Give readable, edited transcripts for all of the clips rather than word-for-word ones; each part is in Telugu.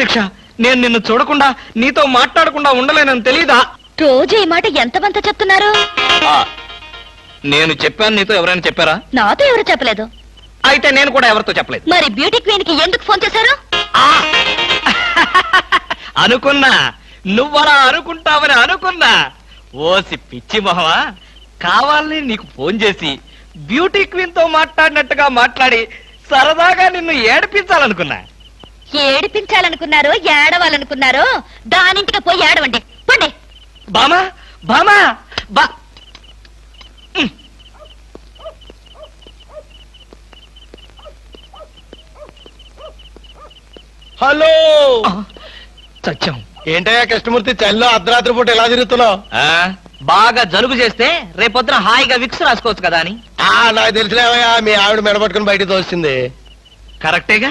శిక్ష, నేను నిన్ను చూడకుండా నీతో మాట్లాడకుండా ఉండలేనని తెలీదా? రోజు ఈ మాట ఎంతమంత చెప్తున్నారు? నేను చెప్పాను, నీతో ఎవరైనా చెప్పారా? నాతో ఎవరు చెప్పలేదు. అయితే నేను కూడా ఎవరితో చెప్పలేదు. మరి బ్యూటీ క్వీన్ కి ఎందుకు ఫోన్ చేశారు? అనుకున్నా, నువ్వలా అనుకుంటావని అనుకున్నా. ఓసి పిచ్చి మొహమా, కావాలని నీకు ఫోన్ చేసి బ్యూటీ క్వీన్ తో మాట్లాడినట్టుగా మాట్లాడి సరదాగా నిన్ను ఏడిపించాలనుకున్నా. ఏడిపించాలనుకున్నారో ఏడవాలనుకున్నారో దానింటికి పోయి ఏడవండి. పండి. బామా బామా బా హలో, సత్యం. ఏంటయ్యా కృష్ణమూర్తి, చల్లో అర్ధరాత్రి పూట ఎలా తిరుగుతున్నావు? బాగా జలుబు చేస్తే రేపొద్దున హాయిగా విక్స్ రాసుకోవచ్చు కదా అని. నాకు తెలిసినవయ్యా, మీ ఆవిడ మెడపట్టుకుని బయటకు తోస్తుంది. కరెక్టేగా,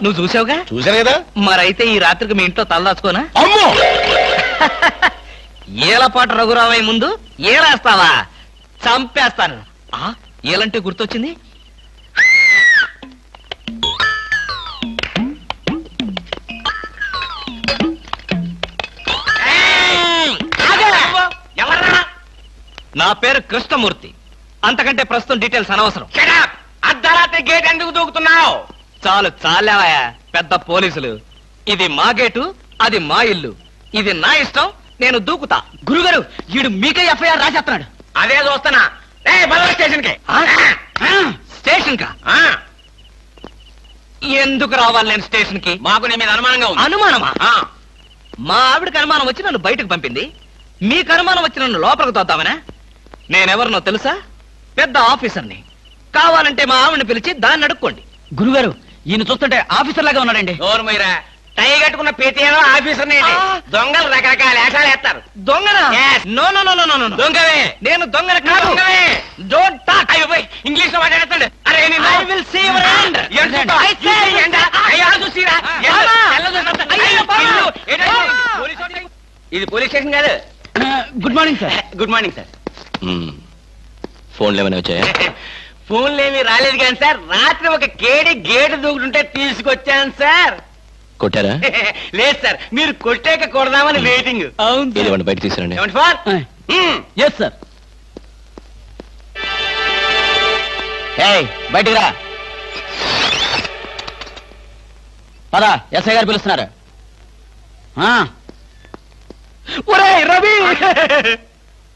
నువ్వు చూసావుగా. చూశాను కదా. మరైతే ఈ రాత్రికి మీ ఇంట్లో తలదాచుకోనా? అమ్మో, ఏలపాటు రఘురామయ్య ముందు ఏలేస్తావా? చంపేస్తాను. ఏలంటే గుర్తొచ్చింది. నా పేరు కృష్ణమూర్తి. అంతకంటే ప్రస్తుతం డీటెయిల్స్ అనవసరం. అర్ధరాత్రి గేట్ ఎందుకు దూకుతున్నావు? చాలు చాలావయ్యా, పెద్ద పోలీసులు. ఇది మా గేటు, అది మా ఇల్లు. ఇది నా ఇష్టం, నేను దూకుతా. గురుగారు, వీడు మీకే ఎఫ్ఐఆర్ రాసేస్తున్నాడు. అదే చూస్తున్నా. స్టేషన్ కి. స్టేషన్ కా? ఎందుకు రావాలి నేను స్టేషన్ కి? మాకు నీ మీద అనుమానంగా ఉంది. అనుమానమా? మా ఆవిడకి అనుమానం వచ్చి నన్ను బయటకు పంపింది. మీకు అనుమానం వచ్చి నన్ను లోపలికి తోద్దామనా? నేనెవరినో తెలుసా? పెద్ద ఆఫీసర్ని. కావాలంటే మా ఆవిడని పిలిచి దాన్ని అడుక్కోండి. గురుగారు, ఈయన చూస్తుంటే ఆఫీసర్ లాగా ఉన్నాడండి. నోరు మీరా, టై కట్టుకున్న ప్రతిలో ఆఫీసర్ దొంగలు రకరకాల వేషాలు వేస్తారు. దొంగనా? No no no no no. దొంగవే. నేను దొంగన కాదు. Don't talk. ఇంగ్లీష్ లో మాట్లాడతాడు. అరే I will see your hand. I say ఇది పోలీస్ స్టేషన్ కాదు. Good morning sir. Good morning sir. ఫోన్లు ఏమైనా వచ్చాయా? ఫోన్లు ఏమి రాలేదు కానీ సార్, రాత్రి ఒక గేటు దూకుతుంటే తీసుకొచ్చాను సార్. కొట్టారా? లేదు సార్, మీరు కొట్టాక కొడదామని వెయిటింగ్. అవును, బయట తీసుకురండి. ఏమండి సార్? Yes sir. బయటికి రా. పదా, ఎస్ఐ గారు పిలుస్తున్నారు. ఒరేయ్ రవి!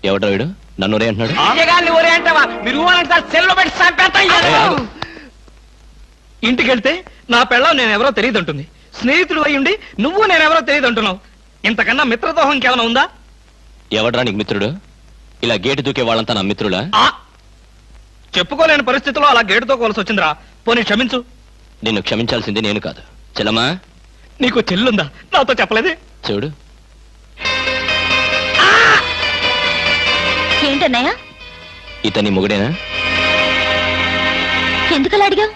ఎవడో వీడు నన్ను ఒరే అంటున్నాడు. ఒరే అంటావా? మీరు సెల్లో పెట్టి చంపేస్తాం. ఇంటికి వెళ్తే నా పెళ్ళం నేనెవరో తెలియదంటుంది. స్నేహితుడు అయ్యుండి నువ్వు నేనెవరో తెలియదంటున్నావు. ఇంతకన్నా మిత్రదోహం ఇంకేమైనా ఉందా? ఎవడరా నీకు మిత్రుడు? ఇలా గేటు దూకే వాళ్ళంతా నా మిత్రులా? చెప్పుకోలేని పరిస్థితిలో అలా గేటుతో కోల్సి వచ్చిందిరా. పోనీ క్షమించు. నిన్ను క్షమించాల్సింది నేను కాదు. చెల్లమ్మా, నీకు చెల్లుందా? నాతో చెప్పలేదే. చూడు, ఏంటన్నయ్య? ఇతని మొగుడేనా? ఎందుకలా అడిగా?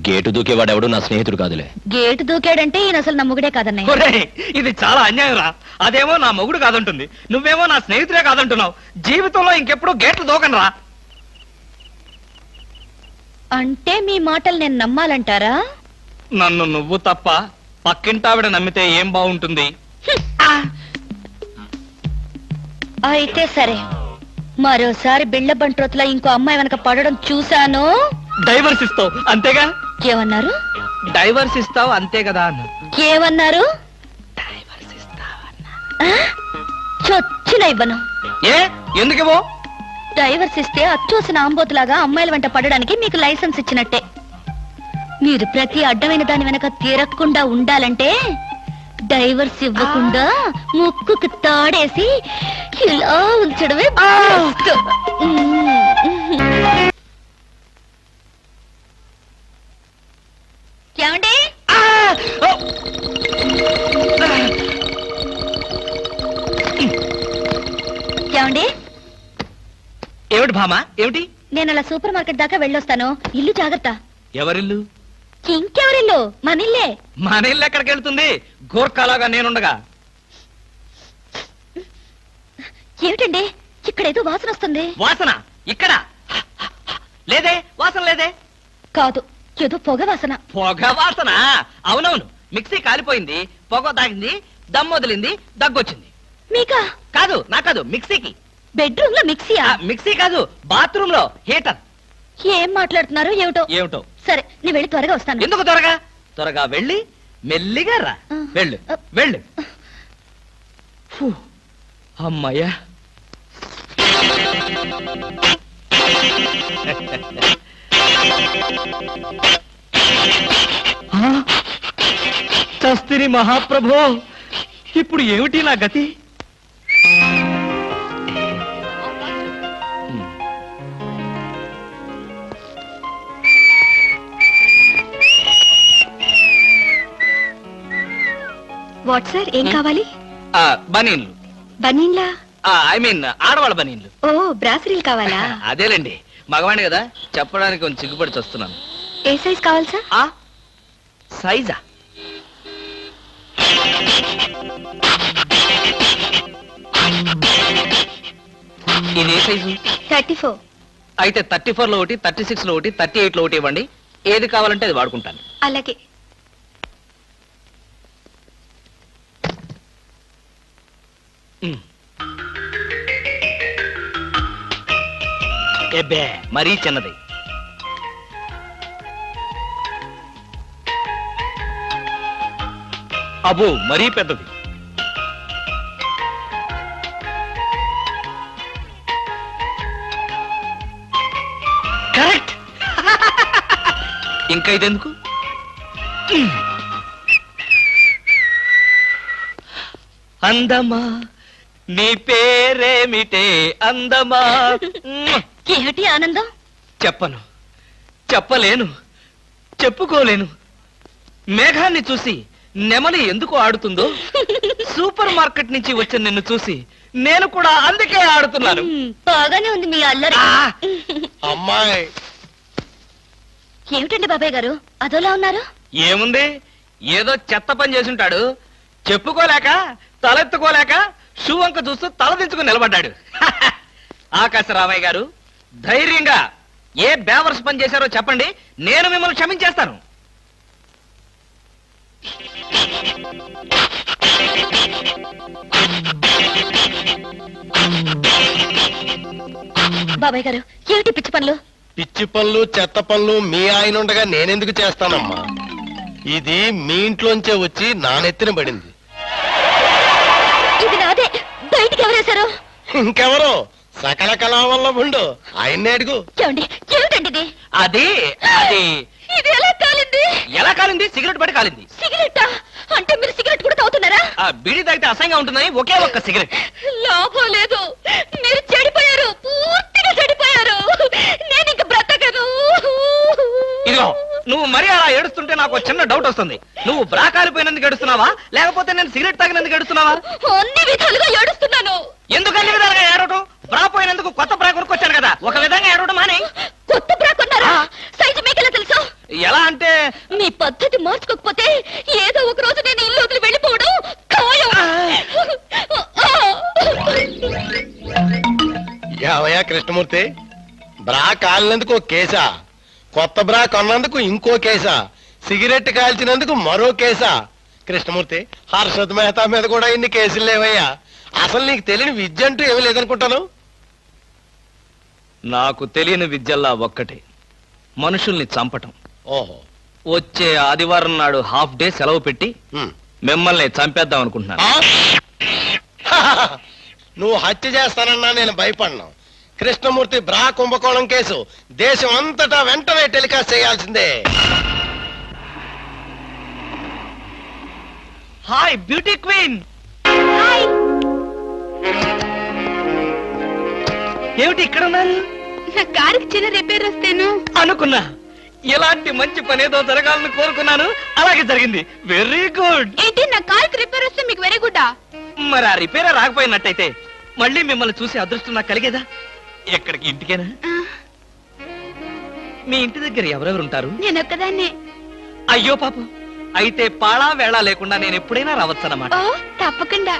గేటు దూకేవాడెవడు నా స్నేహితుడు కాదులే. గేటు దూకాడంటే ఈయన అసలు నా మొగుడే కాదన్నయ్య. ఒరేయ్, ఇది చాలా అన్యాయం రా. అదేమో నా మొగుడు కాదంటుంది, నువ్వేమో నా స్నేహితుడే కాదంటున్నావు. జీవితంలో ఇంకెప్పుడు గేట్లు దూకనరా. అంటే మీ మాటలు నేను నమ్మాలంటారా? నన్ను నువ్వు తప్ప పక్కింటావిడ నమ్మితే ఏం బాగుంటుంది? అయితే సరే, మరోసారి బిళ్ళ బంట్రోతులా ఇంకో అమ్మాయి వెనక పడడం చూశాను. డైవర్స్ ఇస్తావు అంతేగా? ఏమన్నారు? డైవర్స్ ఇస్తావు అంతే కదా అన్న. ఏమన్నారు? డైవర్స్ ఇస్తావన్నా. చొచ్చిన ఇవ్వను. ఏ ఎందుకేమో? డైవర్స్ ఇస్తే అచ్చోసిన ఆంబోతులాగా అమ్మాయిల వెంట పడడానికి మీకు లైసెన్స్ ఇచ్చినట్టే. మీరు ప్రతి అడ్డమైన దాని వెనక తీరకుండా ఉండాలంటే డైవర్స్ ఇవ్వకుండా ముక్కుకు తాడేసి ఇలా ఉంచడమే బెస్ట్. ఏమండి? ఏమండి? ఏమిటి భామా, ఏమిటి? నేను అలా సూపర్ మార్కెట్ దాకా వెళ్ళొస్తాను. ఇల్లు జాగ్రత్త. ఎవరిల్లు? ఇంకెవరిల్లు? మనిల్లే. మన ఇల్లు ఎక్కడికి వెళ్తుంది? గోర్ఖాలాగా నేనుండగా. ఏమిటండి, ఇక్కడేదో వాసన వస్తుంది. వాసన? ఇక్కడ లేదే, వాసన లేదే. కాదు, ఏదో పొగ వాసన. పొగ వాసన? అవునవును, మిక్సీ కాలిపోయింది, పొగ తాగింది, దమ్ వదిలింది, దగ్గొచ్చింది. మీకా? కాదు నా కాదు, మిక్సీకి. బెడ్రూమ్ లో మిక్సీయా? మిక్సీ కాదు, బాత్రూమ్ లో హీటర్. ఏం మాట్లాడుతున్నారు ఏమిటో. ఏమిటో. సరే నేను వెళ్ళి త్వరగా వస్తాను. ఎందుకు త్వరగా? త్వరగా వెళ్ళి మెల్లిగా రా. వెళ్ళు వెళ్ళు. ఫు, అమ్మయ్యా. చస్తిని మహాప్రభో, ఇప్పుడు ఏమిటి నా గతి? వాట్ సార్, ఏం కావాలి? బనీన్లు. బనీన్లా? ఐ మీన్ ఆడవాళ్ళ బనీన్లు. ఓ, బ్రాసరీలు కావాలా? అదేలేండి, మగవాణి కదా, చెప్పడానికి కొంచెం సిగ్గుపడి వస్తున్నాను. ఏ సైజ్ కావాలి సార్? సైజా? ఇది ఏ సైజు? 34. అయితే 34 లో ఒకటి, 36 లో ఒకటి, 38 లో ఒకటి ఇవ్వండి. ఏది కావాలంటే అది వాడుకుంటాను. అలాగే. ఎబ్బే, మరీ చిన్నది. అబ్బో, మరీ పెద్దది. కరెక్ట్. ఇంకా ఇదెందుకు? అందమా నీ పేరేమిటే అందమా? ఏమిటి ఆనందం? చెప్పను, చెప్పలేను, చెప్పుకోలేను. మేఘాన్ని చూసి నెమలి ఎందుకు ఆడుతుందో, సూపర్ మార్కెట్ నుంచి వచ్చిన నిన్ను చూసి నేను కూడా అందుకే ఆడుతున్నాను. బాగానే ఉంది మీ అల్లరి. అమ్మాయి ఏమిటండి బాబాయ్ గారు అదోలా ఉన్నారు? ఏముంది, ఏదో చెత్త పని చేసుంటాడు. చెప్పుకోలేక, తలెత్తుకోలేక షూ వంక చూస్తూ తలదించుకుని నిలబడ్డాడు. ఆకాశరామయ్య గారు, ధైర్యంగా ఏ బేవర్స్ పని చేశారో చెప్పండి, నేను మిమ్మల్ని క్షమించేస్తాను. బాబాయ్ గారు ఏమిటి పిచ్చి పనులు? పిచ్చి పనులు చెత్త పనులు మీ ఆయన ఉండగా నేనెందుకు చేస్తానమ్మా? ఇది మీ ఇంట్లోంచే వచ్చి నా నెత్తిన పడింది. ఇది నాదే, బయటికి ఎవరేశారు? ఇంకెవరో సకల కళావల్లభుండు, ఆయన్నే అడుగు. ఏమండి, ఏమిటండి ఇది? అది అది ఇది ఎలా కాలింది? ఎలా కాలింది? సిగరెట్ పడి కాలింది. సిగరెట్టా? అంటే మీరు సిగరెట్ కూడా తాగుతున్నారా? ఆ బీడీ తాగితే అసహ్యంగా ఉంటుందని ఒకే ఒక్క సిగరెట్. లాభం లేదు, మీరు చెడిపోయారు, పూర్తిగా చెడిపోయారు. నేను ఇంక బ్రతకను. ఇదిగో, నువ్వు మరీ అలా ఏడుస్తుంటే నాకు ఒక చిన్న డౌట్ వస్తుంది. నువ్వు బ్రా కాలిపోయినందుకు ఏడుస్తున్నావా, లేకపోతే నేను సిగరెట్ తాగినందుకు ఏడుస్తున్నావా? అన్ని విధాలుగా ఏడుస్తున్నాను. ఎందుకు అన్ని విధాలుగా ఏడవటం? బ్రా పోయినందుకు కొత్త బ్రా కొనుక్కొచ్చాను కదా, ఒక విధంగా ఏడవటం మాని. కొత్త బ్రా కొన్నారా? సైజు మీకెలా తెలుసు? ఎలా అంటే, మీ పద్ధతి మార్చుకోకపోతే ఏదో ఒక రోజు నేను ఇల్లు వదిలి వెళ్ళిపోవడం ఖాయం. ఏవయ్యా కృష్ణమూర్తి, బ్రా కాలినందుకు ఒక కేసా, కొత్త బ్రా కొన్నందుకు ఇంకో కేసా, సిగరెట్ కాల్చినందుకు మరో కేసా? కృష్ణమూర్తి, హర్షద్ మెహతా మీద కూడా ఇన్ని కేసులు లేవయ్యా. అసలు నీకు తెలియని విద్య అంటూ ఏమీ లేదనుకుంటాను. నాకు తెలియని విద్యల్లా ఒక్కటే, మనుషుల్ని చంపటం. ఓహో. వచ్చే ఆదివారం నాడు హాఫ్ డే సెలవు పెట్టి ఉమ్. మిమ్మల్ని చంపేద్దాం అనుకుంటున్నాను. ఆ? నువ్వు హత్య చేస్తానన్నా నేను భయపడను. కృష్ణమూర్తి బ్రా కుంభకోణం కేసు దేశం అంతటా వెంటనే టెలికాస్ట్ చేయాల్సిందే. Hi beauty queen. ఏమిటి ఇక్కడ ఉన్నారు? నా కారుకి చిన్న రిపేర్ వస్తేను అనుకున్నా, ఇలాంటి మంచి పని ఏదో జరగాలని కోరుకున్నాను, అలాగే జరిగింది. Very good. ఏంటి, నా కారుకి రిపేర్ వస్తే మీకు వెరీ గుడ్? మరి ఆ రిపేర్ రాకపోయినట్టయితే మళ్ళీ మిమ్మల్ని చూసి అదృష్టం నాకు కలిగేదా? ఎక్కడికి, ఇంటికేనా? మీ ఇంటి దగ్గర ఎవరెవరు ఉంటారు? నేను ఒక్కదాన్నే. అయ్యో పాపం, అయితే పాళా వేళ లేకుండా నేను ఎప్పుడైనా రావచ్చన్నమాట. ఓ తప్పకుండా,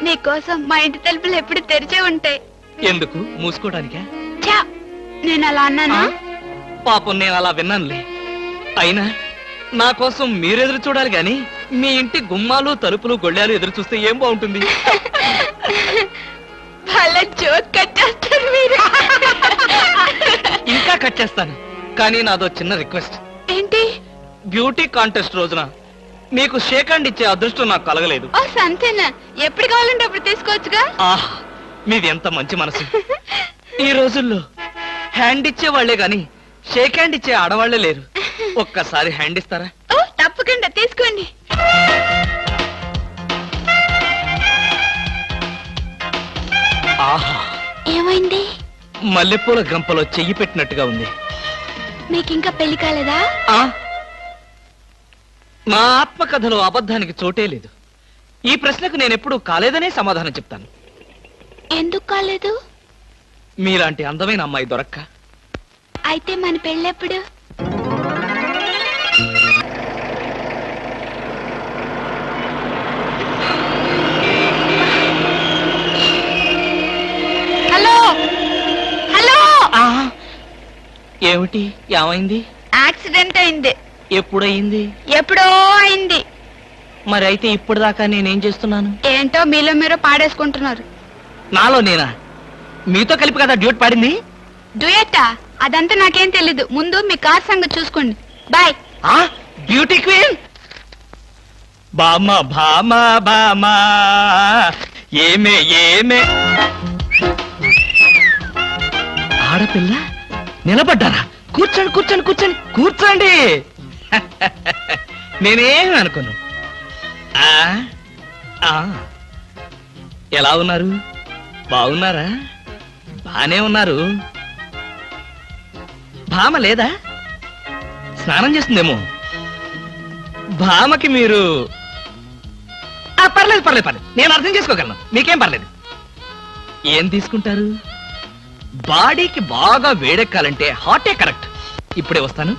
నీకోసం మా ఇంటి తలుపులు ఎప్పుడు తెరిచే ఉంటాయి. ఎందుకు, మూసుకోవడానికా? చా, నేను అలా అన్నానా? పాపం నేను అలా విన్నానులే. అయినా నా కోసం మీరెదురు చూడాలి గాని మీ ఇంటి గుమ్మాలు తలుపులు గొళ్ళాలు ఎదురు చూస్తే ఏం బాగుంటుంది? భలే జోక్ కట్టేస్తారు మీరు. ఇంకా కట్ చేస్తాను, కానీ నాదో చిన్న రిక్వెస్ట్. ఏంటి? బ్యూటీ కాంటెస్ట్ రోజున మీకు షేక్ హ్యాండ్ ఇచ్చే అదృష్టం నాకు కలగలేదు. ఓ సంతేనా, ఎప్పుడు కావాలంటే అప్పుడు తీసుకోవచ్చుగా. ఆహ్, మీది ఎంత మంచి మనసు. ఈ రోజుల్లో హ్యాండ్ ఇచ్చే వాళ్లే గాని షేక్ హ్యాండ్ ఇచ్చే ఆడవాళ్లే లేరు. ఒక్కసారి హ్యాండ్ ఇస్తారా? ఓ తప్పకుండా తీసుకోండి. ఆహా, ఏమైంది? మల్లెపూల గంపలో చెయ్యి పెట్టినట్టుగా ఉంది. మీకింకా పెళ్లి కాలేదా? ఆ, మా ఆత్మకథలో అబద్ధానికి చోటే లేదు. ఈ ప్రశ్నకు నేనెప్పుడు కాలేదనే సమాధానం చెప్తాను. ఎందుకు కాలేదు? మీలాంటి అందమైన అమ్మాయి దొరక్క. అయితే మన పెళ్ళెప్పుడు? హలో హలో, ఏమిటి, ఏమైంది? యాక్సిడెంట్ అయింది. ఎప్పుడయింది? ఎప్పుడో అయింది. మరి అయితే ఇప్పుడు దాకా నేనేం చేస్తున్నాను? ఏంటో మీలో మీరు పాడేసుకుంటున్నారు. నాలో నేనా? మీతో కలిపి కదా డ్యూట్ పాడింది. డ్యూయట్టా? అదంతా నాకేం తెలీదు. ముందు మీ కార్ సంగతి చూసుకోండి. బాయ్. ఆ బ్యూటీ క్వీన్, బామా భామా బామా, ఏమే ఏమే. ఆడపిల్ల నిలబడ్డారా? కూర్చోండి కూర్చోండి కూర్చోండి కూర్చోండి. నేనేమి అనుకోను. ఆ, ఆ, ఎలా ఉన్నారు? బాగున్నారా? బానే ఉన్నారు. భామ లేదా? స్నానం చేస్తుందేమో. భామకి మీరు పర్లేదు పర్లేదు పర్లేదు, నేను అర్థం చేసుకోగలను, మీకేం పర్లేదు. ఏం తీసుకుంటారు? బాడీకి బాగా వేడెక్కాలంటే హాటే కరెక్ట్. ఇప్పుడే వస్తాను.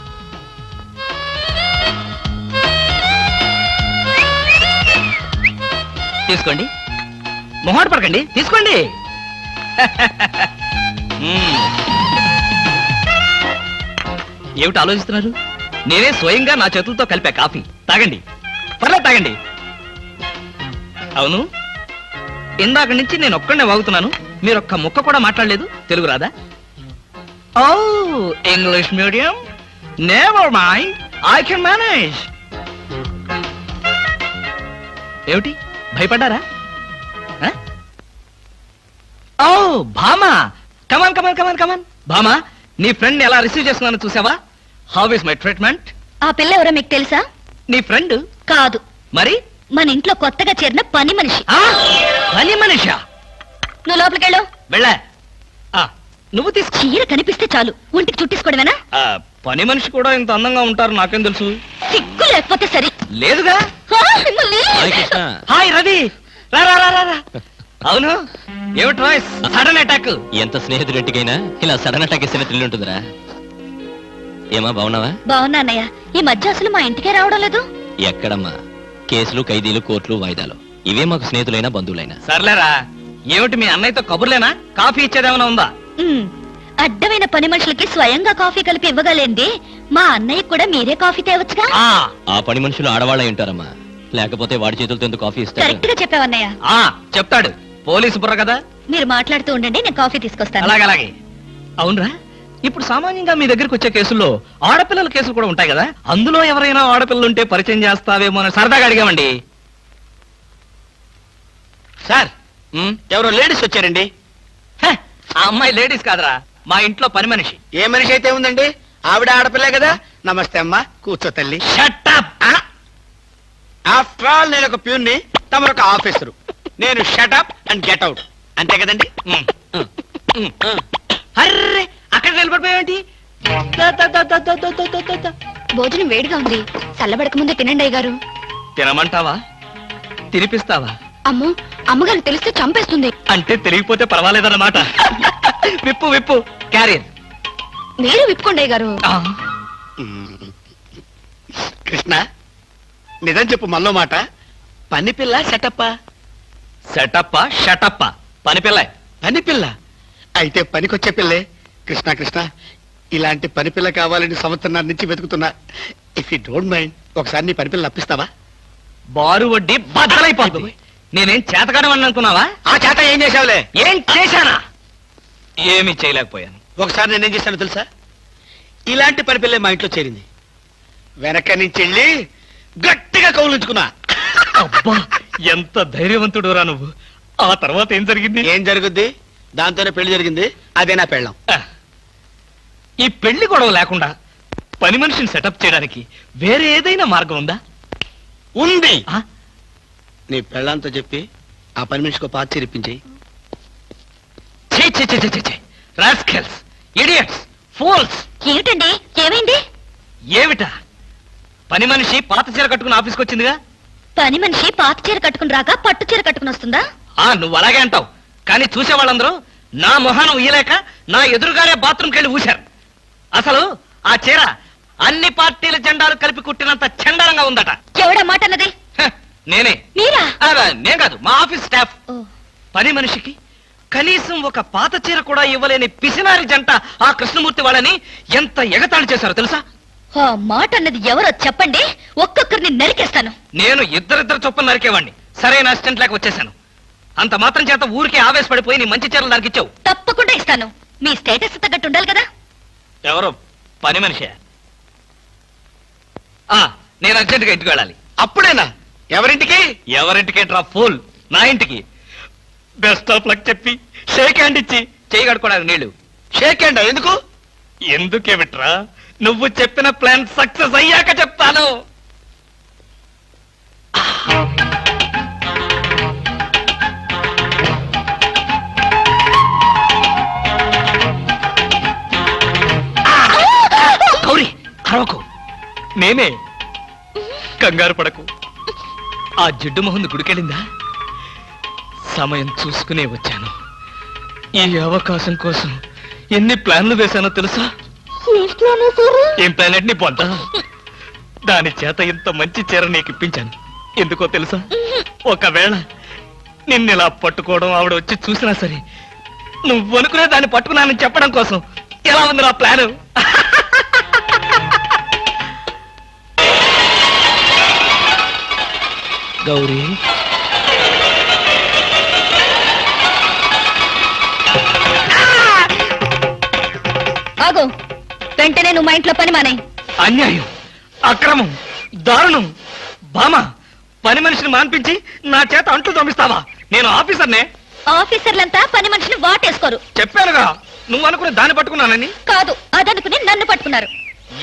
తీసుకోండి, మొహాట పడకండి, తీసుకోండి. ఏమిటి ఆలోచిస్తున్నారు? నేనే స్వయంగా నా చేతులతో కలిపా కాఫీ. తాగండి, పర్లేదు తాగండి. అవును, ఇందాక నుంచి నేను ఒక్కడనే వాగుతున్నాను, మీరు ఒక్క ముక్క కూడా మాట్లాడలేదు. తెలుగు రాదా? Oh, English medium. Never mind, I can manage. ఏమిటి, భయపడ్డారా? ఓ భామా, కమాన్ కమాన్ కమాన్ కమాన్. భామా, నీ ఫ్రెండ్ ఎలా రిసీవ్ చేస్తున్నానో చూసావా? How is my treatment? ఆ పిల్ల ఎవరో మీకు తెలుసా? నీ ఫ్రెండ్ కాదు, మరి మన ఇంట్లో కొత్తగా చేరిన పని మనిషి. పని మనిషా? నువ్వు లోపలికెళ్ళు. వెళ్ళా. నువ్వు తీసు. చీర కనిపిస్తే చాలు ఒంటికి చుట్టేసుకోవడమేనా? పని మనిషి కూడా ఇంత అందంగా ఉంటారు నాకేం తెలుసు. సిగ్గు లేకపోతే సరే. లేదుగా. మిమ్మల్ని. హాయ్ రవి, రా రా రా రా. అవును, ఏమిటి వాయిస్? Sudden attack. ఎంత స్నేహితుడింటికైనా ఇలా సడన్ అటాక్ ఇస్తే థ్రిల్ ఉంటుందిరా. ఏమా, బాగున్నావా? బాగున్నా అన్నయ్య. ఈ మధ్య అసలు మా ఇంటికే రావడం లేదు. ఎక్కడమ్మా, కేసులు, ఖైదీలు, కోర్టులు, వాయిదాలు, ఇవే మాకు స్నేహితులైనా బంధువులైనా. సర్లేరా, ఏమిటి మీ అన్నయ్యతో కబుర్లేనా? కాఫీ ఇచ్చేదేమైనా ఉందా? అడ్డమైన పని మనుషులకి స్వయంగా కాఫీ కలిపి ఇవ్వగలేంది మా అన్నయ్య కూడా మీరే కాఫీ తేవచ్చుగా. ఆ పని మనుషులు ఆడవాళ్ళ ఉంటారమ్మా, లేకపోతే వాడి చేతులతో ఎందుకు కాఫీ ఇస్తారు? కరెక్ట్ గా చెప్పావన్నయ్య. చెప్తాడు, పోలీసు బుర్ర కదా. మీరు మాట్లాడుతూ ఉండండి, నేను కాఫీ తీసుకొస్తాను. అలాగే. అవునరా, ఇప్పుడు సామాన్యంగా మీ దగ్గరికి వచ్చే కేసుల్లో ఆడపిల్లల కేసులు కూడా ఉంటాయి కదా, అందులో ఎవరైనా ఆడపిల్లలు ఉంటే పరిచయం చేస్తావేమో అని సరదాగా అడిగామండి. సార్, ఎవరో లేడీస్ వచ్చారండి. ఆ అమ్మాయి లేడీస్ కాదురా, మా ఇంట్లో పని మనిషి. ఏ మనిషి అయితే ఉందండి, ఆవిడ ఆడపిల్లే కదా. నమస్తే అమ్మా, కూర్చో తల్లి. Shut up! ఆఫ్టర్ ఆల్ నేను ఒక ప్యూన్ని, తమరొక ఆఫీసరు. నేను షటప్ అండ్ గెట్ అవుట్, అంతే కదండి. అర్రే, అక్కడ నిలబడిపోయావేంటి? భోజనం వేడిగా ఉంది, చల్లబడక ముందే తినండి అయ్యగారు. తినమంటావా? తినిపిస్తావా? అమ్మో, అమ్మగారు తెలిస్తే చంపేస్తుంది. అంటే తెలియకపోతే పర్వాలేదన్నమాట. విప్పు విప్పు, క్యారియర్. మీరు విప్పుకోండి అయ్యగారు. కృష్ణ, నిజం చెప్పు, మనలో మాట. పని పిల్ల సెటప్పా? సెటప్పా షటప్పా? పని పిల్ల. పని పిల్ల అయితే పనికొచ్చే పిల్లే. కృష్ణ కృష్ణ, ఇలాంటి పని పిల్ల కావాలని సంవత్సరం నుంచి వెతుకుతున్నా. ఇఫ్ యూ డోంట్ మైండ్, ఒకసారి నీ పని పిల్ల అప్పిస్తావా? బారు వడ్డీ బద్దలైపోతుంది. నేనేం చేతకాడమని అనుకున్నావా? ఆ చేత ఏం చేసావులే? ఏం చేశానా? ఏమీ చేయలేకపోయాను. ఒకసారి నేనేం చేశానో తెలుసా? ఇలాంటి పని పిల్లే మా ఇంట్లో చేరింది. వెనక నుంచి వెళ్ళి గట్టిగా కౌలించుకున్నా. అబ్బా, ఎంత ధైర్యవంతుడు రా నువ్వు. ఆ తర్వాత ఏం జరిగింది? ఏం జరుగుద్ది? దాంతోనే పెళ్లి జరిగింది. అదే నా పెళ్ళం. ఈ పెళ్లి గొడవ లేకుండా పని మనిషిని సెటప్ చేయడానికి వేరే ఏదైనా మార్గం ఉందా? ఉంది. ఆ? నీ పెళ్ళంతో చెప్పి ఆ పని మనిషికి పాత చేరిపించేయి. ఛీ, ఛీ, ఛీ, ఛీ, ఛీ, ఛీ. Rascals, idiots, fools. ఏమిటండి, ఏమైంది? ఏమిటా? పని మనిషి పాత చీర కట్టుకుని ఆఫీస్కి వచ్చిందిగా. పని మనిషి పాత చీర కట్టుకుని రాక పట్టు చీర కట్టుకుని వస్తుందా? నువ్వు అలాగే అంటావు, కానీ చూసే వాళ్ళందరూ నా మొహానం ఊయలేక నా ఎదురుగానే బాత్రూమ్కి వెళ్ళి ఊశారు. అసలు ఆ చీర అన్ని పార్టీల జెండాలు కలిపి కుట్టినంత చండాలంగా ఉందట. ఎవడా మాట అన్నది? నేనే. మీరా? నేను కాదు, మా ఆఫీస్ స్టాఫ్. ఓ, పని మనిషికి కనీసం ఒక పాత చీర కూడా ఇవ్వలేని పిసినారి జంట ఆ కృష్ణమూర్తి వాళ్ళని ఎంత ఎగతాళి చేశారో తెలుసా? ఆ మాట అన్నది ఎవరో చెప్పండి, ఒక్కొక్కరిని నరికేస్తాను. నేను ఇద్దరిద్దరు చొప్పున నరికేవాడిని. సరైన అసిస్టెంట్ లేక వచ్చేసాను. అంత మాత్రం చేత ఊరికి ఆవేశపడిపోయి నీ మంచి చీరలు దానికి ఇచ్చావు. తప్పకుండా ఇస్తాను. మీ స్టేటస్ తగ్గట్టు ఉండాలి కదా. ఎవరు? పని మనిషి. నేను అర్జెంటుగా ఇంటికి వెళ్ళాలి. అప్పుడేనా? ఎవరింటికి? ఎవరింటికేంట్రా ఫూల్? నా ఇంటికి. బెస్ట్ ఆఫ్ లక్ చెప్పి షేక్ హ్యాండ్ ఇచ్చి చేయి కడుకోవడానికి నీళ్లు. షేక్ హ్యాండ్ ఎందుకు? ఎందుకేమిట్రా, నువ్వు చెప్పిన ప్లాన్ సక్సెస్ అయ్యాక చెప్తాను. గౌరీ, అరవకు. నేనే. కంగారు పడకు. ఆ జిడ్డు మొహంది గుడికెళ్ళిందా? సమయం చూసుకునే వచ్చాను. ఈ అవకాశం కోసం ఎన్ని ప్లాన్లు వేశానో తెలుసా? ఏం ప్లాన్ అంటే నీ పొంత? దాని చేత ఇంత మంచి చీర నీకు ఇప్పించాను. ఎందుకో తెలుసా? ఒకవేళ నిన్నిలా పట్టుకోవడం ఆవిడ వచ్చి చూసినా సరే నువ్వు అనుకునే దాన్ని పట్టుకున్నానని చెప్పడం కోసం. ఎలా ఉంది నా ప్లాను? గౌరీ, ఆగు. వెంటనే నువ్వు మా ఇంట్లో పని మానేయ్. అన్యాయం, అక్రమం, దారుణం. బామ, పని మనిషిని మాన్పించి నా చేత అంట్లు తోమిస్తావా? నేను ఆఫీసర్నే. ఆఫీసర్లంతా పని మనిషిని వాటేసుకోరు. చెప్పానుగా, నువ్వు అనుకుని దాన్ని పట్టుకున్నానని. కాదు, అదనుకుని నన్ను పట్టుకున్నారు.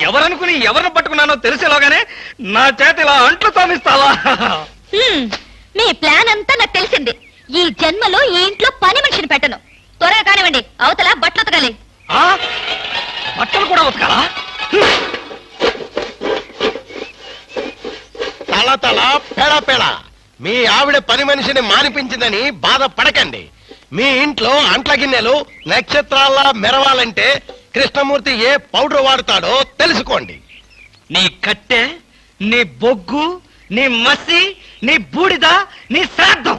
ఎవరనుకుని ఎవరిని పట్టుకున్నానో తెలిసేలోగానే నా చేత ఇలా అంట్లు తోమిస్తావా? మీ ప్లాన్ అంతా నాకు తెలిసింది. ఈ జన్మలో ఈ ఇంట్లో పని మనిషిని పెట్టను. త్వరగా కానివ్వండి, అవతల బట్టలు ఉతకాలి. బట్టలు కూడా ఉతకాలా? తల తల పెడ పెడ. మీ ఆవిడ పని మనిషిని మానిపించిందని బాధపడకండి. మీ ఇంట్లో అంట్ల గిన్నెలు నక్షత్రాల్లా మెరవాలంటే కృష్ణమూర్తి ఏ పౌడర్ వాడతాడో తెలుసుకోండి. నీ కట్టె, నీ బొగ్గు, నీ మసి, నీ బూడిద, నీ శ్రాద్ధం.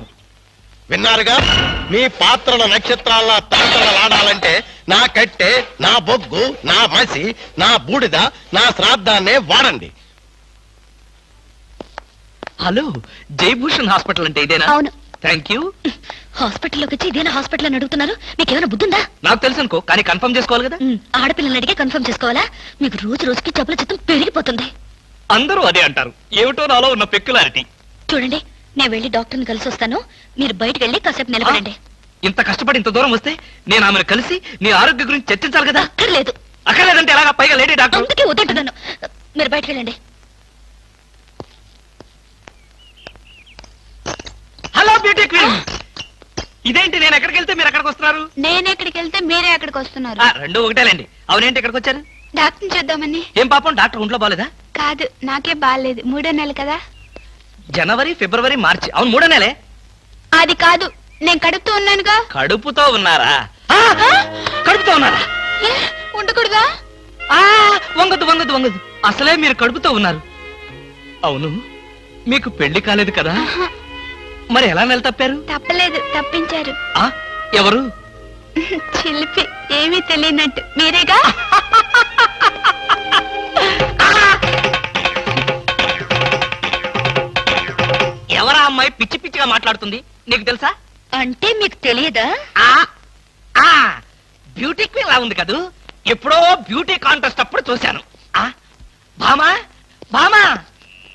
విన్నారుగా? మీ పాత్రల నక్షత్రాల్లా తలతలలాడాలంటే నా కట్టె, నా బొగ్గు, నా మసి, నా బూడిద, నా శ్రాద్ధాన్నే వాడండి. హలో, జయభూషణ్ హాస్పిటల్ అంటే ఇదేనా? అవును. Thank you. హాస్పిటల్లోకి వచ్చి ఇదేనా హాస్పిటల్ అని అడుగుతున్నారు? మీకేమైనా బుద్ధుందా? నాకు తెలుసు అనుకో, కానీ కన్ఫర్మ్ చేసుకోవాలి కదా. ఆడపిల్లల్ని అడిగే కన్ఫర్మ్ చేసుకోవాలా? మీకు రోజు రోజుకి జబ్బుల చిత్తం పెరిగిపోతుంది. అందరూ అదే అంటారు. ఏమిటో నాలో ఉన్న పెక్యులారిటీ. చూడండి, నేను వెళ్ళి డాక్టర్ని కలిసి వస్తాను. మీరు బయటకు వెళ్ళి కాసేపు నిలబడండి. ఇంత కష్టపడి ఇంత దూరం వస్తే నేను ఆమెను కలిసి నీ ఆరోగ్య గురించి చర్చించాలి కదా. అక్కర్లేదు. అక్కర్లేదంటే ఎలాగా? పైగా లేడీ డాక్టర్. అందుకే వద్దంటున్నాను. మీరు బయటకు వెళ్ళండి. Hello beauty queen. ఇదేంటి, నేను ఎక్కడికి వెళ్తే మీరు ఎక్కడికి వస్తున్నారు? నేను ఎక్కడికి వెళ్తే మీరే అక్కడికి వస్తున్నారు. రెండు ఒకటేలేండి. అవునేంటి ఎక్కడికి వచ్చారు? డాక్టర్ చూద్దామని. ఏం పాపం, డాక్టర్ ఒంట్లో బాలేదా? కాదు, నాకే బాగాలేదు. 3వ నెల కదా. జనవరి, ఫిబ్రవరి, మార్చి. అవును, 3వ నెలే. అది కాదు, నేను కడుపుతూ ఉన్నానుగా. కడుపుతో ఉన్నారా? కడుపుతో ఉన్నారా? ఏ, ఉండకూడదా? వంగదు వంగదు వంగదు. అసలే మీరు కడుపుతో ఉన్నారు. అవును, మీకు పెళ్లి కాలేదు కదా. మరి ఎలా నెల తప్పారు? తప్పలేదు, తప్పించారు. ఎవరు? చిలిపి, ఏమీ తెలియనట్టు. మీరేగా. అమ్మాయి పిచ్చి పిచ్చిగా మాట్లాడుతుంది నీకు తెలుసా? అంటే మీకు తెలియదా? ఆ ఆ బ్యూటీ క్వీన్ లా ఉంది కదూ, ఎప్పుడో బ్యూటీ కాంటెస్ట్ అప్పుడు చూశాను. భామా